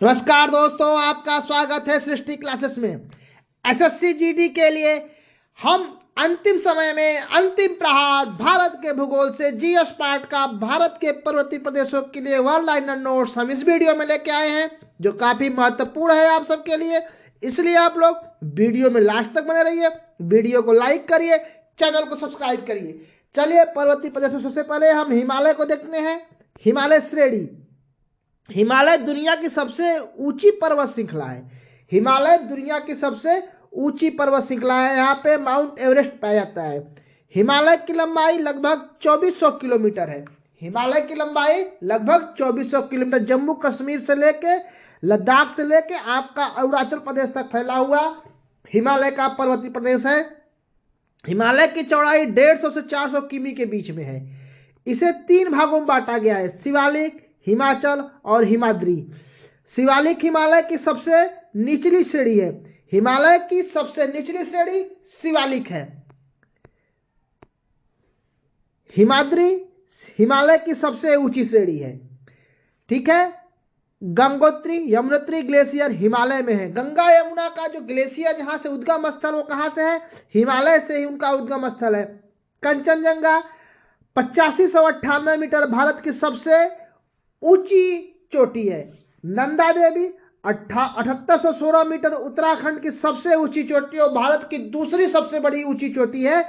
नमस्कार दोस्तों, आपका स्वागत है सृष्टि क्लासेस में। एसएससी जीडी के लिए हम अंतिम समय में अंतिम प्रहार भारत के भूगोल से जीएस पार्ट का भारत के पर्वतीय प्रदेशों के लिए वर्ल्ड लाइनर नोट्स हम इस वीडियो में लेके आए हैं, जो काफी महत्वपूर्ण है आप सबके लिए। इसलिए आप लोग वीडियो में लास्ट तक बने रहिए, वीडियो को लाइक करिए, चैनल को सब्सक्राइब करिए। चलिए पर्वतीय प्रदेश में सबसे पहले हम हिमालय को देखते हैं। हिमालय श्रेणी, हिमालय दुनिया की सबसे ऊंची पर्वत श्रृंखला है। हिमालय दुनिया की सबसे ऊंची पर्वत श्रृंखला है। यहाँ पे माउंट एवरेस्ट पाया जाता है। हिमालय की लंबाई लगभग 2400 किलोमीटर है। हिमालय की लंबाई लगभग 2400 किलोमीटर जम्मू कश्मीर से लेके लद्दाख से लेके आपका अरुणाचल प्रदेश तक फैला हुआ हिमालय का पर्वतीय प्रदेश है। हिमालय की चौड़ाई 150 से 400 किमी के बीच में है। इसे 3 भागों में बांटा गया है, शिवालिक, हिमाचल और हिमाद्री। शिवालिक हिमालय की सबसे निचली श्रेणी है। हिमालय की सबसे निचली श्रेणी शिवालिक है। हिमाद्री हिमालय की सबसे ऊंची श्रेणी है। ठीक है। गंगोत्री यमुनोत्री ग्लेशियर हिमालय में है। गंगा यमुना का जो ग्लेशियर जहां से उद्गम स्थल, वो कहां से है? हिमालय से ही उनका उद्गम स्थल है। कंचनजंगा 8598 मीटर भारत की सबसे ऊंची चोटी है। नंदा देवी 7816 मीटर उत्तराखंड की सबसे ऊंची चोटी और भारत की दूसरी सबसे बड़ी ऊंची चोटी है।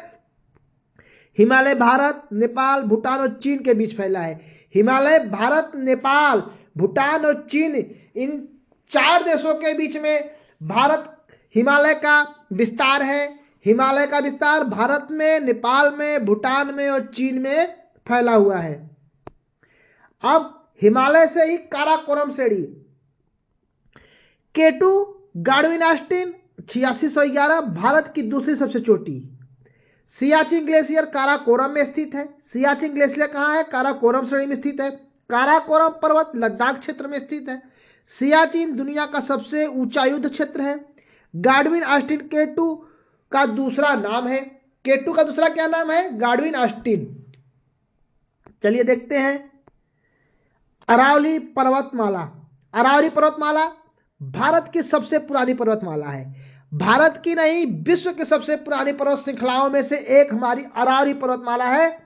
हिमालय भारत, नेपाल, भूटान और चीन के बीच फैला है। हिमालय भारत, नेपाल, भूटान और चीन, इन 4 देशों के बीच में भारत हिमालय का विस्तार है। हिमालय का विस्तार भारत में, नेपाल में, भूटान में और चीन में फैला हुआ है। अब हिमालय से ही काराकोरम श्रेणी, केटू गाडविन ऑस्टिन 8611 भारत की दूसरी सबसे चोटी। सियाचिन ग्लेशियर काराकोरम में स्थित है। सियाचिन ग्लेशियर कहां है? काराकोरम श्रेणी में स्थित है। काराकोरम पर्वत लद्दाख क्षेत्र में स्थित है। सियाचिन दुनिया का सबसे ऊंचा युद्ध क्षेत्र है। गाडविन ऑस्टिन केटू का दूसरा नाम है। केटू का दूसरा क्या नाम है? गाडविन ऑस्टिन। चलिए देखते हैं अरावली पर्वतमाला। अरावली पर्वतमाला भारत की सबसे पुरानी पर्वतमाला है। भारत की नहीं, विश्व की सबसे पुरानी पर्वत श्रृंखलाओं में से एक हमारी अरावली पर्वतमाला है।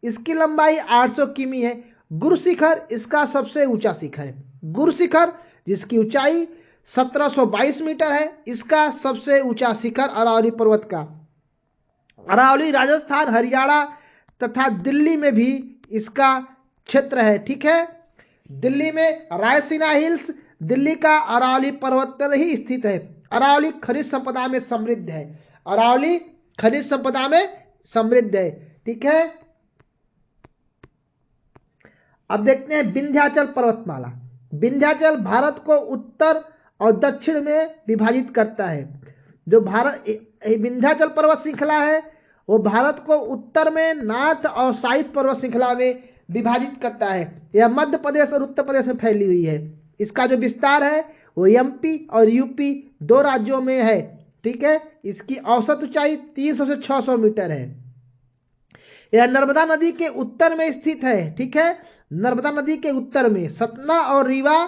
इसकी लंबाई 800 किमी है। गुरु शिखर इसका सबसे ऊंचा शिखर है। गुरु शिखर जिसकी ऊंचाई 1722 मीटर है, इसका सबसे ऊंचा शिखर अरावली पर्वत का। अरावली राजस्थान, हरियाणा तथा दिल्ली में भी इसका क्षेत्र है। ठीक है। दिल्ली में रायसीना हिल्स, दिल्ली का अरावली पर्वत पर ही स्थित है। अरावली खनिज संपदा में समृद्ध है। अरावली खनिज संपदा में समृद्ध है। ठीक है। अब देखते हैं विंध्याचल पर्वतमाला। विंध्याचल भारत को उत्तर और दक्षिण में विभाजित करता है। जो भारत विंध्याचल पर्वत श्रृंखला है, वो भारत को उत्तर में नॉर्थ और साउथ पर्वत श्रृंखला में विभाजित करता है। यह मध्य प्रदेश और उत्तर प्रदेश में फैली हुई है। इसका जो विस्तार है वो एमपी और यूपी 2 राज्यों में है। ठीक है। इसकी औसत ऊंचाई 300 से 600 मीटर है। यह नर्मदा नदी के उत्तर में स्थित है। ठीक है। नर्मदा नदी के उत्तर में सतना और रीवा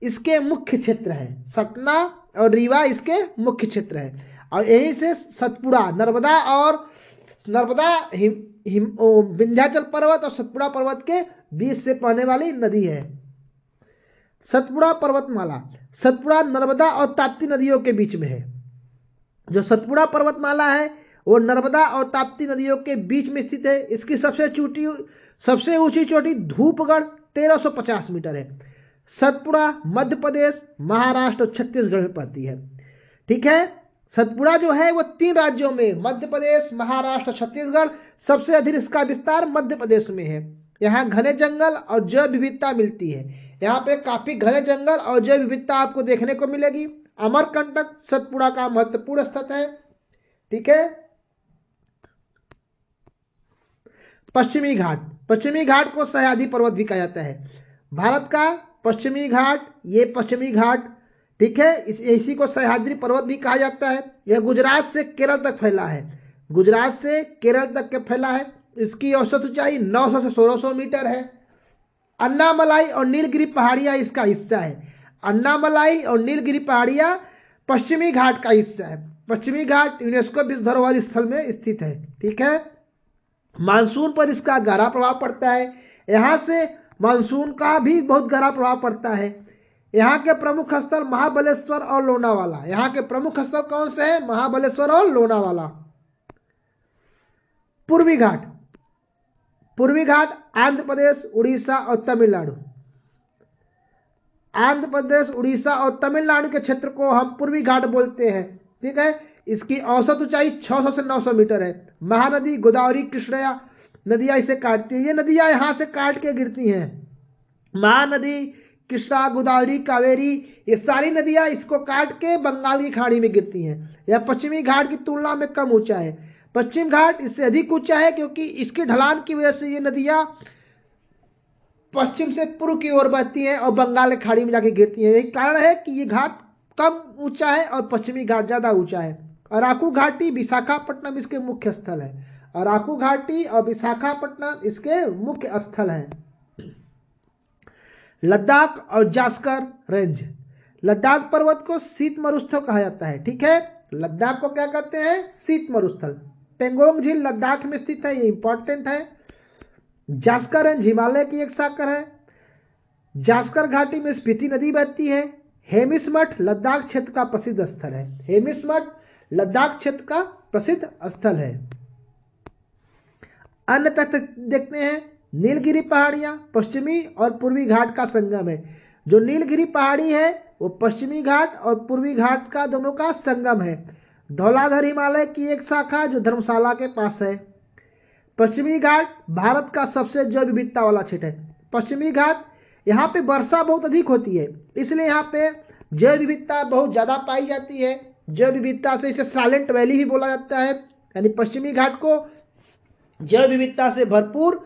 इसके मुख्य क्षेत्र है। सतना और रीवा इसके मुख्य क्षेत्र है। और यहीं से सतपुड़ा, नर्मदा विंध्याचल पर्वत और सतपुड़ा पर्वत के बीच से बहने वाली नदी है। सतपुड़ा पर्वतमाला, सतपुड़ा नर्मदा और ताप्ती नदियों के बीच में है। जो सतपुड़ा पर्वतमाला है वो नर्मदा और ताप्ती नदियों के बीच में स्थित है। इसकी सबसे ऊंची चोटी धूपगढ़ 1350 मीटर है। सतपुड़ा मध्य प्रदेश, महाराष्ट्र और छत्तीसगढ़ में पड़ती है। ठीक है। सतपुड़ा जो है वो 3 राज्यों में, मध्य प्रदेश, महाराष्ट्र, छत्तीसगढ़, सबसे अधिक इसका विस्तार मध्य प्रदेश में है। यहाँ घने जंगल और जैव विविधता मिलती है। यहाँ पे काफी घने जंगल और जैव विविधता आपको देखने को मिलेगी। अमरकंटक सतपुड़ा का महत्वपूर्ण स्थल है। ठीक है। पश्चिमी घाट, पश्चिमी घाट को सह्याद्री पर्वत भी कहा जाता है। भारत का पश्चिमी घाट, ये पश्चिमी घाट, ठीक है, इसी को सह्याद्री पर्वत भी कहा जाता है। यह गुजरात से केरल तक फैला है। गुजरात से केरल तक के फैला है। इसकी औसत ऊंचाई 900 से 1600 मीटर है। अन्नामलाई और नीलगिरी पहाड़ियां इसका हिस्सा है। अन्नामलाई और नीलगिरी पहाड़ियां पश्चिमी घाट का हिस्सा है। पश्चिमी घाट यूनेस्को विश्व धरोहर स्थल में स्थित है। ठीक है, मानसून पर इसका गहरा प्रभाव पड़ता है। यहां से मानसून का भी बहुत गहरा प्रभाव पड़ता है। यहाँ के प्रमुख स्थल महाबलेश्वर और लोनावाला। यहाँ के प्रमुख स्थल कौन से हैं? महाबलेश्वर और लोनावाला। पूर्वी घाट, पूर्वी घाट आंध्र प्रदेश, उड़ीसा और तमिलनाडु। आंध्र प्रदेश, उड़ीसा और तमिलनाडु के क्षेत्र को हम पूर्वी घाट बोलते हैं। ठीक है, इसकी औसत ऊंचाई 600 से 900 मीटर है। महानदी गोदावरी कृष्णा नदियां इसे काटती हैं। ये नदियां यहां से काट के गिरती हैं। महानदी कृष्णा, गोदावरी, कावेरी, ये सारी नदियां इसको काट के बंगाल की खाड़ी में गिरती हैं। यह पश्चिमी घाट की तुलना में कम ऊंचा है। पश्चिम घाट इससे अधिक ऊंचा है क्योंकि इसकी ढलान की वजह से ये नदियां पश्चिम से पूर्व की ओर बहती हैं और बंगाल की खाड़ी में जाके गिरती हैं। यही कारण है कि ये घाट कम ऊंचा है और पश्चिमी घाट ज्यादा ऊंचा है। अराकू घाटी, विशाखापट्टनम इसके मुख्य स्थल है। अराकू घाटी और विशाखापट्टनम इसके मुख्य स्थल हैं। लद्दाख और जास्कर रेंज। लद्दाख पर्वत को शीत मरुस्थल कहा जाता है। ठीक है, लद्दाख को क्या कहते हैं? शीत मरुस्थल। पेंगोंग झील लद्दाख में स्थित है, ये इंपॉर्टेंट है। जास्कर रेंज हिमालय की एक शाखा है। जास्कर घाटी में स्पीति नदी बहती है। हेमिस मठ लद्दाख क्षेत्र का प्रसिद्ध स्थल है। हेमिस मठ लद्दाख क्षेत्र का प्रसिद्ध स्थल है। अन्य तथ्य देखते हैं। नीलगिरी पहाड़ियां पश्चिमी और पूर्वी घाट का संगम है। जो नीलगिरी पहाड़ी है वो पश्चिमी घाट और पूर्वी घाट का दोनों का संगम है। धौलाधर हिमालय की एक शाखा जो धर्मशाला के पास है। पश्चिमी घाट भारत का सबसे जैव विविधता वाला क्षेत्र है। पश्चिमी घाट यहाँ पे वर्षा बहुत अधिक होती है, इसलिए यहाँ पे जैव विविधता बहुत ज्यादा पाई जाती है। जैव विविधता से इसे साइलेंट वैली भी बोला जाता है, यानी पश्चिमी घाट को जैव विविधता से भरपूर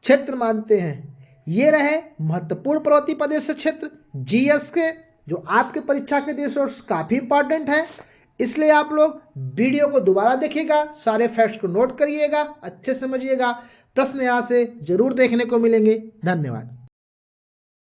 क्षेत्र मानते हैं। ये रहे महत्वपूर्ण पर्वतीय प्रदेश क्षेत्र जीएस के, जो आपके परीक्षा के दृष्टि से काफी इंपॉर्टेंट है। इसलिए आप लोग वीडियो को दोबारा देखिएगा, सारे फैक्ट्स को नोट करिएगा, अच्छे समझिएगा। प्रश्न यहां से जरूर देखने को मिलेंगे। धन्यवाद।